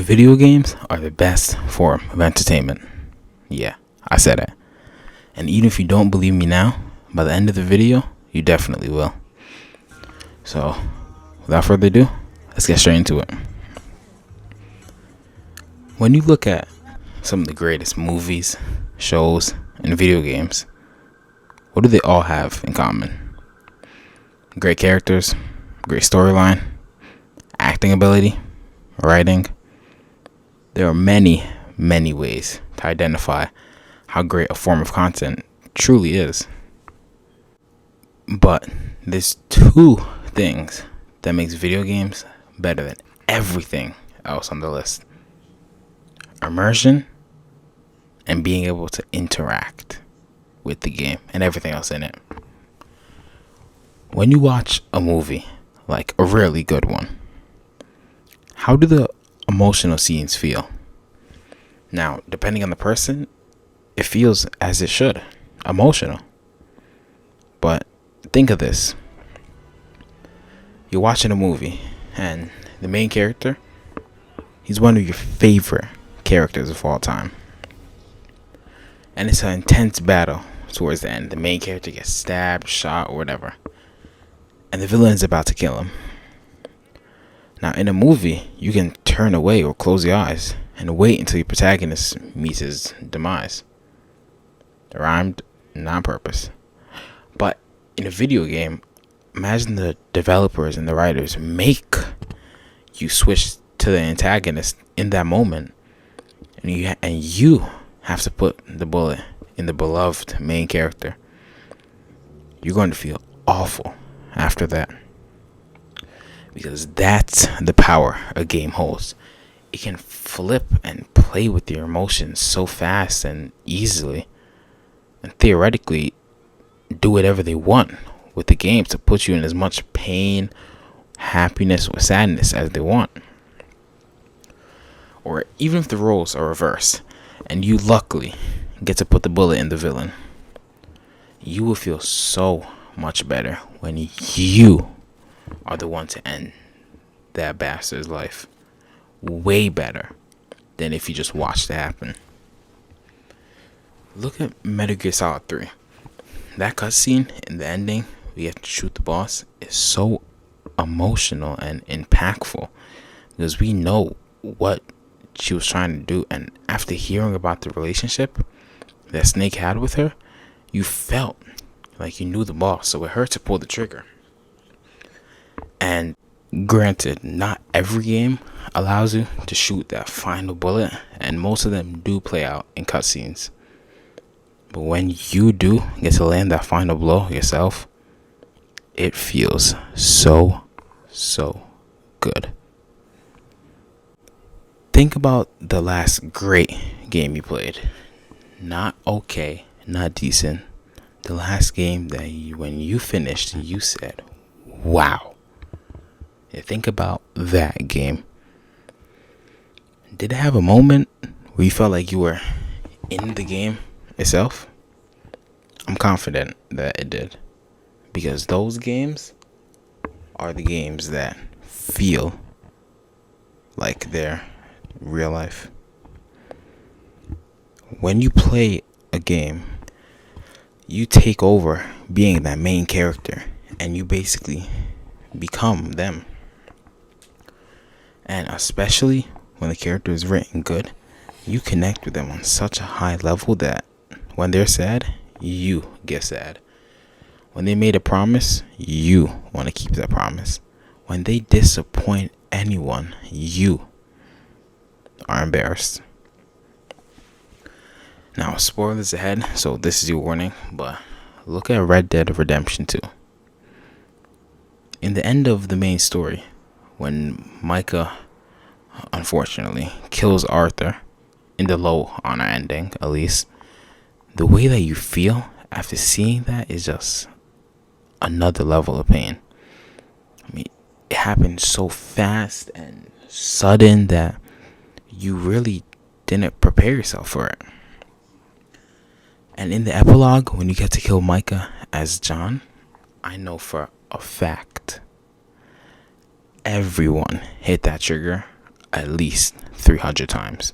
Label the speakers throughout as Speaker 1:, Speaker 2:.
Speaker 1: Video games are the best form of entertainment. Yeah, I said it. And even if you don't believe me now, by the end of the video, you definitely will. So, without further ado, let's get straight into it. When you look at some of the greatest movies, shows, and video games, what do they all have in common? Great characters, great storyline, acting ability, writing. There are many, many ways to identify how great a form of content truly is. But there's two things that makes video games better than everything else on the list. Immersion and being able to interact with the game and everything else in it. When you watch a movie, like a really good one, how do the emotional scenes feel? Now, depending on the person, it feels as it should, emotional. But think of this. You're watching a movie and the main character, he's one of your favorite characters of all time. And it's an intense battle towards the end. The main character gets stabbed, shot, or whatever. And the villain is about to kill him. Now, in a movie, you can turn away or close your eyes and wait until your protagonist meets his demise. It rhymed, not on purpose. But in a video game, imagine the developers and the writers make you switch to the antagonist in that moment, and you have to put the bullet in the beloved main character. You're going to feel awful after that, because that's the power a game holds. It can flip and play with your emotions so fast and easily, and theoretically do whatever they want with the game to put you in as much pain, happiness, or sadness as they want. Or even if the roles are reversed and you luckily get to put the bullet in the villain, you will feel so much better when you are the one to end that bastard's life. Way better than if you just watched it happen. Look at Metal Gear Solid 3. That cutscene in the ending, we have to shoot the boss, is so emotional and impactful because we know what she was trying to do, and after hearing about the relationship that Snake had with her, you felt like you knew the boss, so it hurt to pull the trigger. And granted, not every game allows you to shoot that final bullet, and most of them do play out in cutscenes. But when you do get to land that final blow yourself, it feels so good. Think about the last great game you played. Not okay, not decent. The last game that when you finished, you said, wow. Yeah, think about that game. Did it have a moment where you felt like you were in the game itself? I'm confident that it did, because those games are the games that feel like they're real life. When you play a game, you take over being that main character and you basically become them. And especially when the character is written good, you connect with them on such a high level that when they're sad, you get sad. When they made a promise, you want to keep that promise. When they disappoint anyone, you are embarrassed. Now, spoilers ahead, so this is your warning, but look at Red Dead Redemption 2. In the end of the main story, when Micah, unfortunately, kills Arthur, in the low honor ending at least, the way that you feel after seeing that is just another level of pain. I mean, it happened so fast and sudden that you really didn't prepare yourself for it. And in the epilogue, when you get to kill Micah as John, I know for a fact everyone hit that trigger at least 300 times.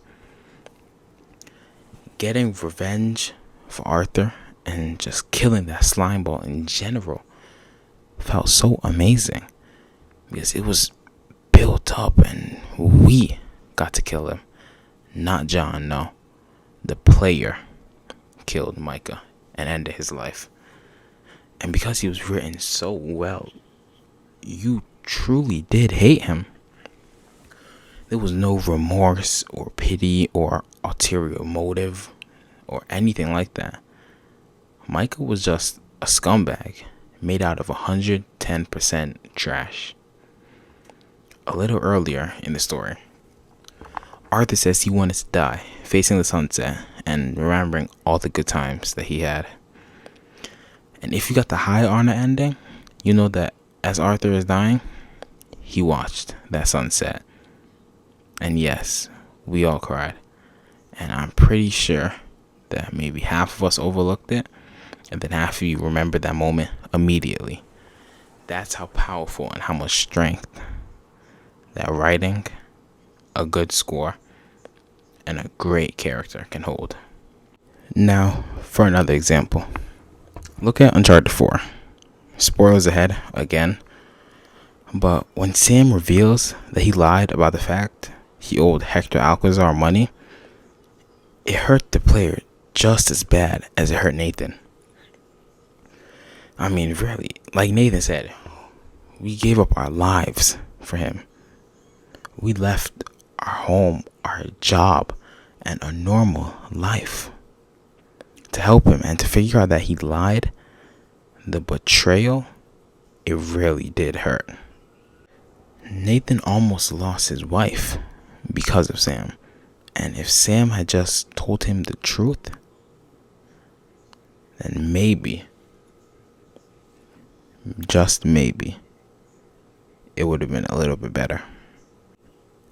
Speaker 1: Getting revenge for Arthur and just killing that slime ball in general felt so amazing because it was built up and we got to kill him. Not John, no. The player killed Micah and ended his life. And because he was written so well, you truly did hate him. There was no remorse or pity or ulterior motive or anything like that. Micah was just a scumbag made out of 110% trash. A little earlier in the story, Arthur says he wanted to die facing the sunset and remembering all the good times that he had. And if you got the high honor ending, you know that as Arthur is dying, he watched that sunset. And yes, we all cried. And I'm pretty sure that maybe half of us overlooked it, and then half of you remembered that moment immediately. That's how powerful and how much strength that writing, a good score, and a great character can hold. Now, for another example, look at Uncharted 4. Spoilers ahead again. But when Sam reveals that he lied about the fact he owed Hector Alcazar money, it hurt the player just as bad as it hurt Nathan. I mean, really, like Nathan said, we gave up our lives for him. We left our home, our job, and a normal life to help him and to figure out that he lied. The betrayal, it really did hurt. Nathan almost lost his wife because of Sam. And if Sam had just told him the truth, then maybe, just maybe, it would have been a little bit better.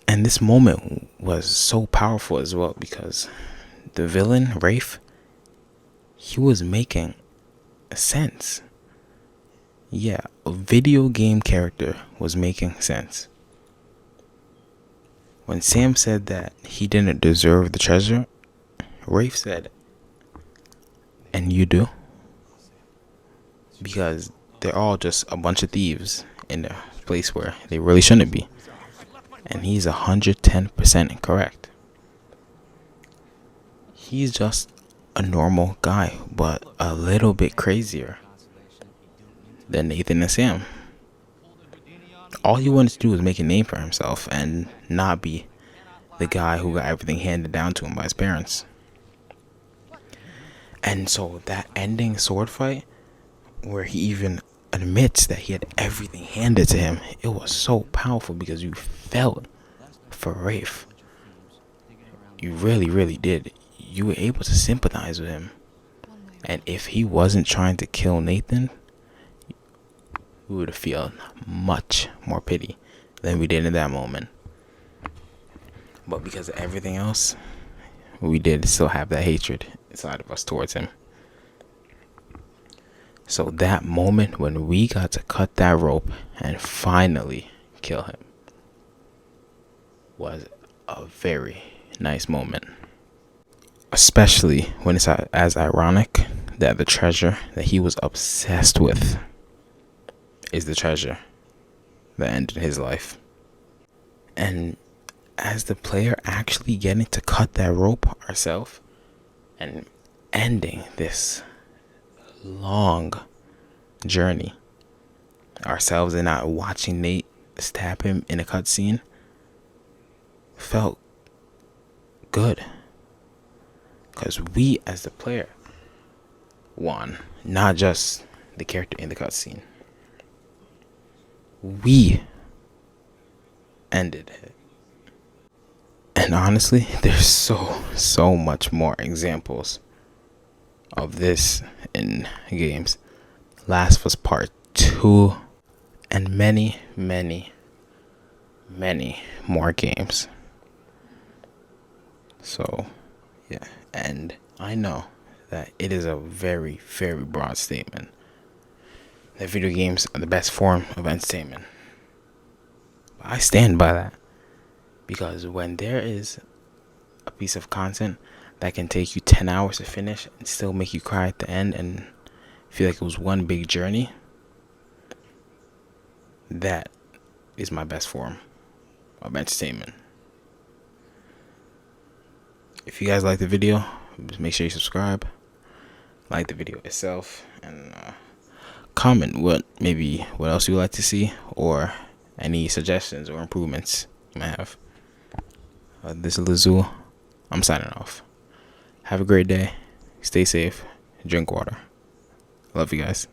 Speaker 1: And this moment was so powerful as well because the villain, Rafe, he was making sense. Yeah, a video game character was making sense. When Sam said that he didn't deserve the treasure, Rafe said, "And you do?" Because they're all just a bunch of thieves in a place where they really shouldn't be. And he's 110% correct. He's just a normal guy, but a little bit crazier than Nathan and Sam. All he wanted to do was make a name for himself and not be the guy who got everything handed down to him by his parents. And so that ending sword fight, where he even admits that he had everything handed to him, it was so powerful because you felt for Rafe. You really, really did. You were able to sympathize with him. And if he wasn't trying to kill Nathan, we would have felt much more pity than we did in that moment. But because of everything else, we did still have that hatred inside of us towards him. So that moment when we got to cut that rope and finally kill him was a very nice moment. Especially when it's as ironic that the treasure that he was obsessed with is the treasure that ended his life. And as the player actually getting to cut that rope ourselves and ending this long journey ourselves and not watching Nate stab him in a cutscene felt good. Because we as the player won, not just the character in the cutscene. We ended it. And honestly, there's so much more examples of this in games. Last of Us Part 2 and many more games. So, yeah. And I know that it is a very, very broad statement that video games are the best form of entertainment. But I stand by that. Because when there is a piece of content that can take you 10 hours to finish and still make you cry at the end and feel like it was one big journey, that is my best form of entertainment. If you guys like the video, just make sure you subscribe, like the video itself, and comment what else you would like to see, or any suggestions or improvements you might have. This is Lazul. I'm signing off. Have a great day. Stay safe. Drink water. Love you guys.